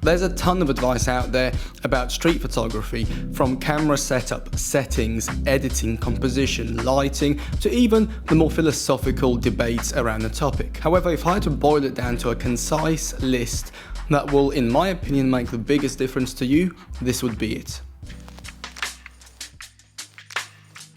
There's a ton of advice out there about street photography, from camera setup, settings, editing, composition, lighting, to even the more philosophical debates around the topic. However, if I had to boil it down to a concise list that will, in my opinion, make the biggest difference to you, this would be it.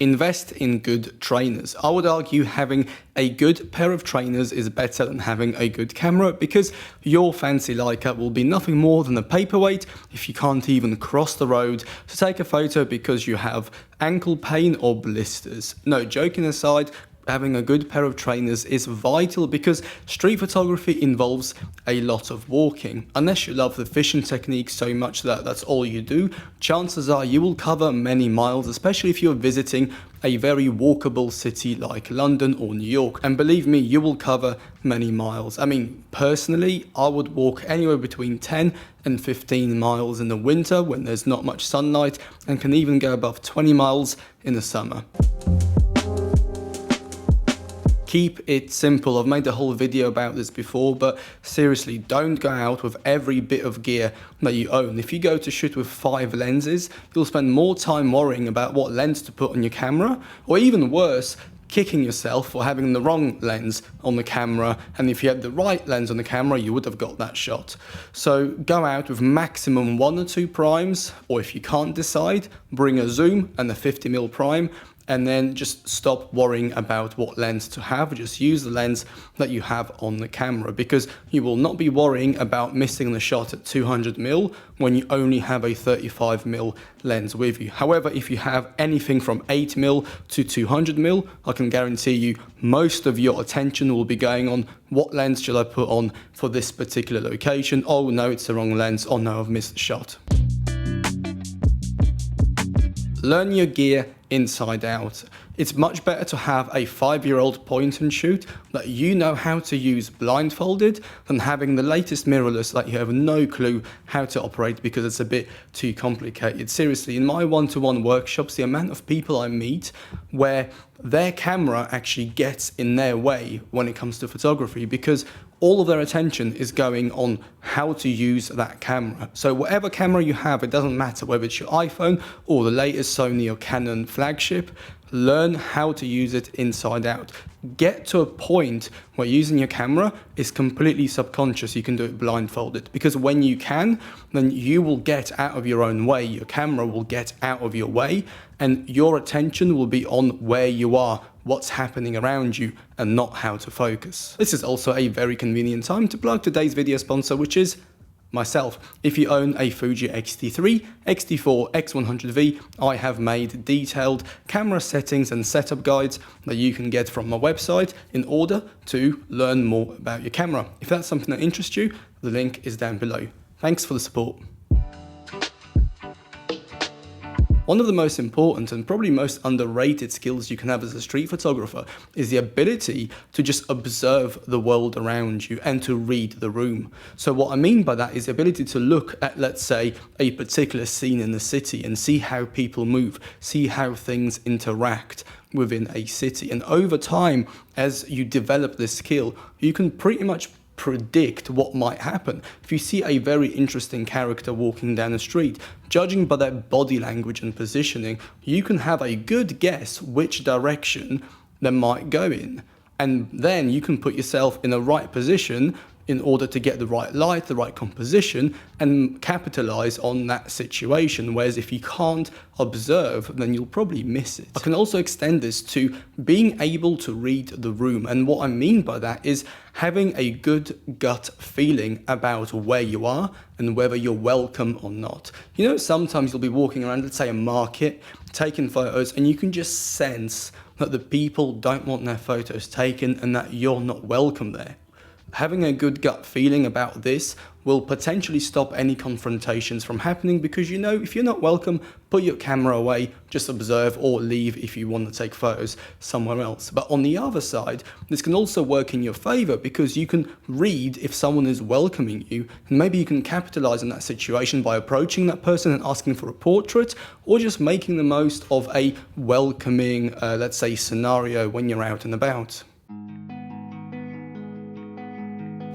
Invest in good trainers. I would argue having a good pair of trainers is better than having a good camera, because your fancy Leica will be nothing more than a paperweight if you can't even cross the road to take a photo because you have ankle pain or blisters. No, joking aside, having a good pair of trainers is vital because street photography involves a lot of walking. Unless you love the fishing technique so much that that's all you do, chances are you will cover many miles, especially if you're visiting a very walkable city like London or New York. And believe me, you will cover many miles. I mean, personally, I would walk anywhere between 10 and 15 miles in the winter when there's not much sunlight, and can even go above 20 miles in the summer. Keep it simple. I've made a whole video about this before, but seriously, don't go out with every bit of gear that you own. If you go to shoot with 5 lenses, you'll spend more time worrying about what lens to put on your camera, or even worse, kicking yourself for having the wrong lens on the camera, and if you had the right lens on the camera, you would have got that shot. So go out with maximum 1 or 2 primes, or if you can't decide, bring a zoom and a 50mm prime, and then just stop worrying about what lens to have. Just use the lens that you have on the camera, because you will not be worrying about missing the shot at 200mm when you only have a 35mm lens with you. However, if you have anything from 8mm to 200mm, I can guarantee you most of your attention will be going on what lens should I put on for this particular location. Oh no, it's the wrong lens. Oh no, I've missed the shot. Learn your gear inside out. It's much better to have a 5-year-old point and shoot that you know how to use blindfolded than having the latest mirrorless that you have no clue how to operate because it's a bit too complicated. Seriously, in my one-to-one workshops, the amount of people I meet where their camera actually gets in their way when it comes to photography, because all of their attention is going on how to use that camera. So whatever camera you have, it doesn't matter whether it's your iPhone or the latest Sony or Canon flagship, learn how to use it inside out. Get to a point where using your camera is completely subconscious. You can do it blindfolded, because when you can, then you will get out of your own way. Your camera will get out of your way, and your attention will be on where you are, what's happening around you, and not how to focus. This is also a very convenient time to plug today's video sponsor, which is myself. If you own a Fuji X-T3, X-T4, X100V, I have made detailed camera settings and setup guides that you can get from my website in order to learn more about your camera. If that's something that interests you, the link is down below. Thanks for the support. One of the most important and probably most underrated skills you can have as a street photographer is the ability to just observe the world around you and to read the room. So what I mean by that is the ability to look at, let's say, a particular scene in the city and see how people move, see how things interact within a city. And over time, as you develop this skill, you can pretty much predict what might happen. If you see a very interesting character walking down the street, judging by their body language and positioning, you can have a good guess which direction they might go in. And then you can put yourself in the right position in order to get the right light, the right composition, and capitalize on that situation. Whereas if you can't observe, then you'll probably miss it. I can also extend this to being able to read the room. And what I mean by that is having a good gut feeling about where you are and whether you're welcome or not. You know, sometimes you'll be walking around, let's say a market, taking photos, and you can just sense that the people don't want their photos taken and that you're not welcome there. Having a good gut feeling about this will potentially stop any confrontations from happening, because you know if you're not welcome, put your camera away, just observe, or leave if you want to take photos somewhere else. But on the other side, this can also work in your favor, because you can read if someone is welcoming you, and maybe you can capitalize on that situation by approaching that person and asking for a portrait, or just making the most of a welcoming, let's say, scenario when you're out and about.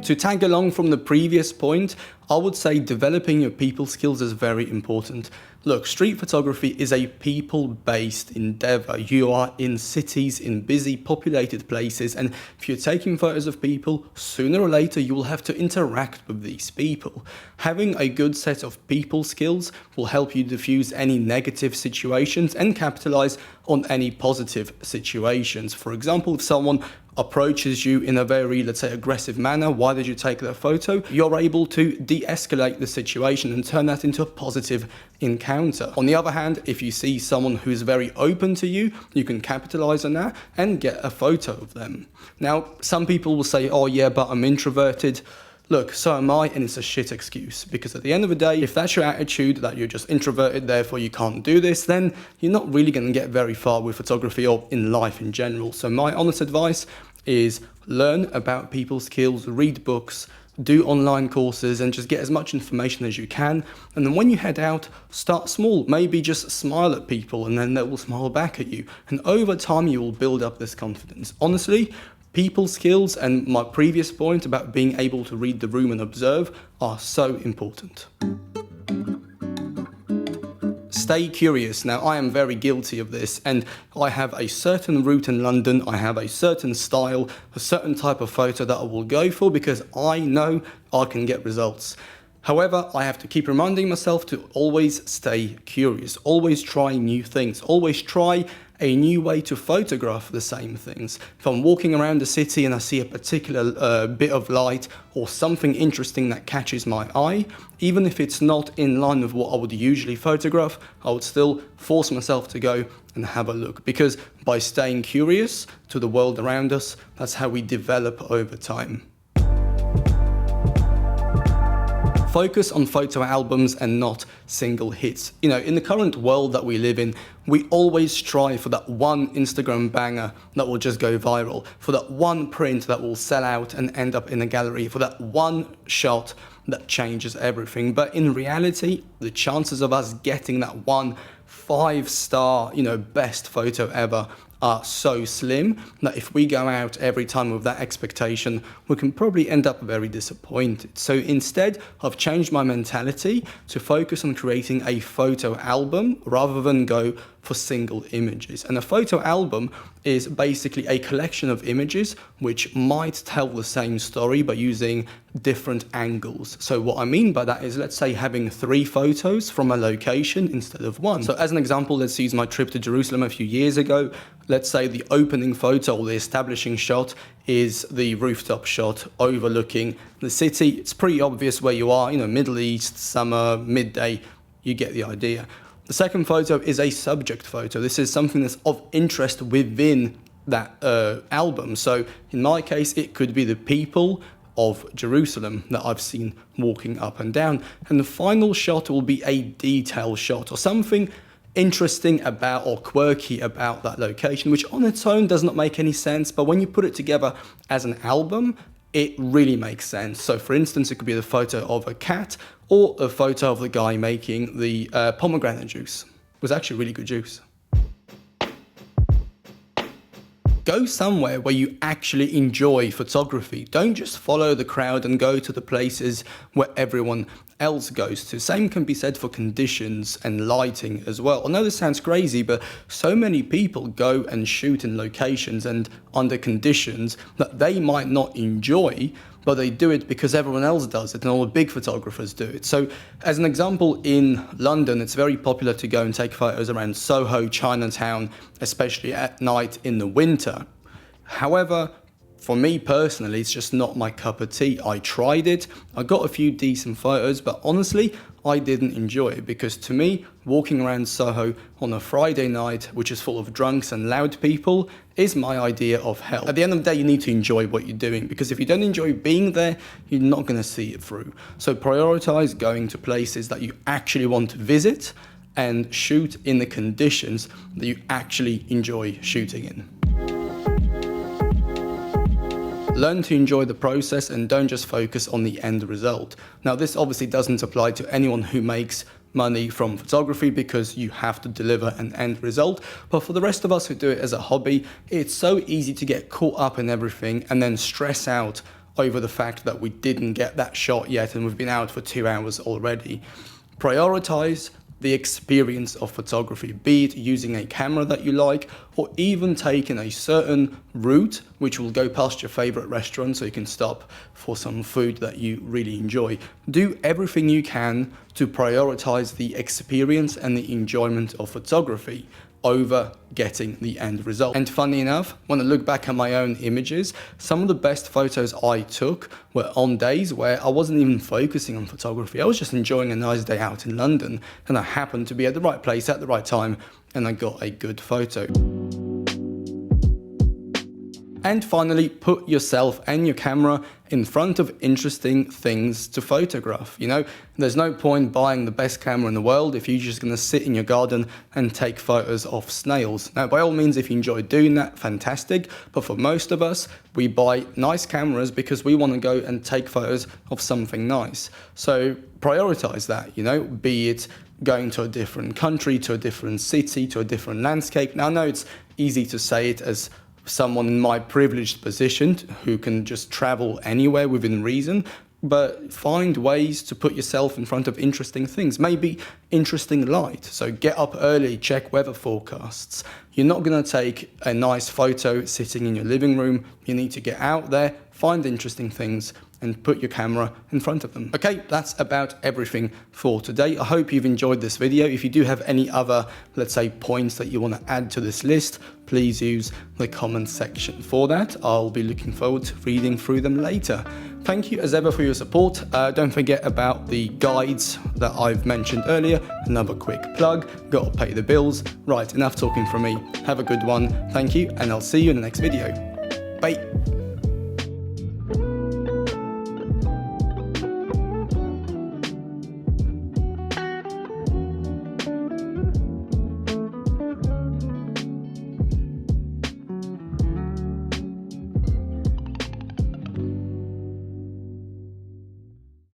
To tag along from the previous point, I would say developing your people skills is very important. Look, street photography is a people-based endeavor. You are in cities, in busy, populated places, and if you're taking photos of people, sooner or later you will have to interact with these people. Having a good set of people skills will help you diffuse any negative situations and capitalize on any positive situations. For example, if someone approaches you in a very, let's say, aggressive manner, why did you take that photo? You're able to de-escalate the situation and turn that into a positive encounter. On the other hand, if you see someone who's very open to you, you can capitalize on that and get a photo of them. Now, some people will say, oh yeah, but I'm introverted. Look, so am I, and it's a shit excuse, because at the end of the day, if that's your attitude, that you're just introverted, therefore you can't do this, then you're not really going to get very far with photography or in life in general. So my honest advice is learn about people skills, read books, do online courses, and just get as much information as you can. And then when you head out, start small. Maybe just smile at people and then they will smile back at you. And over time, you will build up this confidence. Honestly, people skills and my previous point about being able to read the room and observe are so important. Stay curious. Now, I am very guilty of this, and I have a certain route in London, I have a certain style, a certain type of photo that I will go for because I know I can get results. However, I have to keep reminding myself to always stay curious, always try new things, always try a new way to photograph the same things. If I'm walking around the city and I see a particular bit of light or something interesting that catches my eye, even if it's not in line with what I would usually photograph, I would still force myself to go and have a look, because by staying curious to the world around us, that's how we develop over time. Focus on photo albums and not single hits. You know, in the current world that we live in, we always strive for that one Instagram banger that will just go viral, for that one print that will sell out and end up in a gallery, for that one shot that changes everything. But in reality, the chances of us getting that one 5-star, best photo ever are so slim that if we go out every time with that expectation, we can probably end up very disappointed. So instead, I've changed my mentality to focus on creating a photo album rather than go for single images. And a photo album is basically a collection of images which might tell the same story by using different angles. So what I mean by that is, let's say having 3 photos from a location instead of 1. So as an example, let's use my trip to Jerusalem a few years ago. Let's say the opening photo or the establishing shot is the rooftop shot overlooking the city. It's pretty obvious where you are, Middle East, summer, midday, you get the idea. The second photo is a subject photo. This is something that's of interest within that album. So in my case, it could be the people of Jerusalem that I've seen walking up and down. And the final shot will be a detail shot or something interesting about or quirky about that location, which on its own does not make any sense. But when you put it together as an album, it really makes sense. So for instance, it could be the photo of a cat or a photo of the guy making the pomegranate juice. It was actually really good juice. Go somewhere where you actually enjoy photography. Don't just follow the crowd and go to the places where everyone else goes to. Same can be said for conditions and lighting as well. I know this sounds crazy, but so many people go and shoot in locations and under conditions that they might not enjoy, but they do it because everyone else does it and all the big photographers do it. So as an example, in London, it's very popular to go and take photos around Soho, Chinatown, especially at night in the winter. However, for me personally, it's just not my cup of tea. I tried it, I got a few decent photos, but honestly, I didn't enjoy it, because to me, walking around Soho on a Friday night, which is full of drunks and loud people, is my idea of hell. At the end of the day, you need to enjoy what you're doing, because if you don't enjoy being there, you're not going to see it through. So prioritize going to places that you actually want to visit and shoot in the conditions that you actually enjoy shooting in. Learn to enjoy the process and don't just focus on the end result. Now, this obviously doesn't apply to anyone who makes money from photography, because you have to deliver an end result. But for the rest of us who do it as a hobby, it's so easy to get caught up in everything and then stress out over the fact that we didn't get that shot yet and we've been out for 2 hours already. Prioritize the experience of photography, be it using a camera that you like, or even taking a certain route which will go past your favorite restaurant so you can stop for some food that you really enjoy. Do everything you can to prioritize the experience and the enjoyment of photography over getting the end result. And funny enough, when I look back at my own images, some of the best photos I took were on days where I wasn't even focusing on photography. I was just enjoying a nice day out in London, and I happened to be at the right place at the right time, and I got a good photo. And finally, put yourself and your camera in front of interesting things to photograph. You know, there's no point buying the best camera in the world if you're just going to sit in your garden and take photos of snails. Now, by all means, if you enjoy doing that, fantastic. But for most of us, we buy nice cameras because we want to go and take photos of something nice. So prioritize that, you know, be it going to a different country, to a different city, to a different landscape. Now, I know it's easy to say it as someone in my privileged position who can just travel anywhere within reason, but find ways to put yourself in front of interesting things, maybe interesting light. So get up early, check weather forecasts. You're not going to take a nice photo sitting in your living room. You need to get out there, find interesting things, and put your camera in front of them. Okay, that's about everything for today. I hope you've enjoyed this video. If you do have any other, let's say, points that you want to add to this list, please use the comment section for that. I'll be looking forward to reading through them later. Thank you as ever for your support. Don't forget about the guides that I've mentioned earlier. Another quick plug, gotta pay the bills. Right, enough talking from me. Have a good one. Thank you, and I'll see you in the next video. Bye.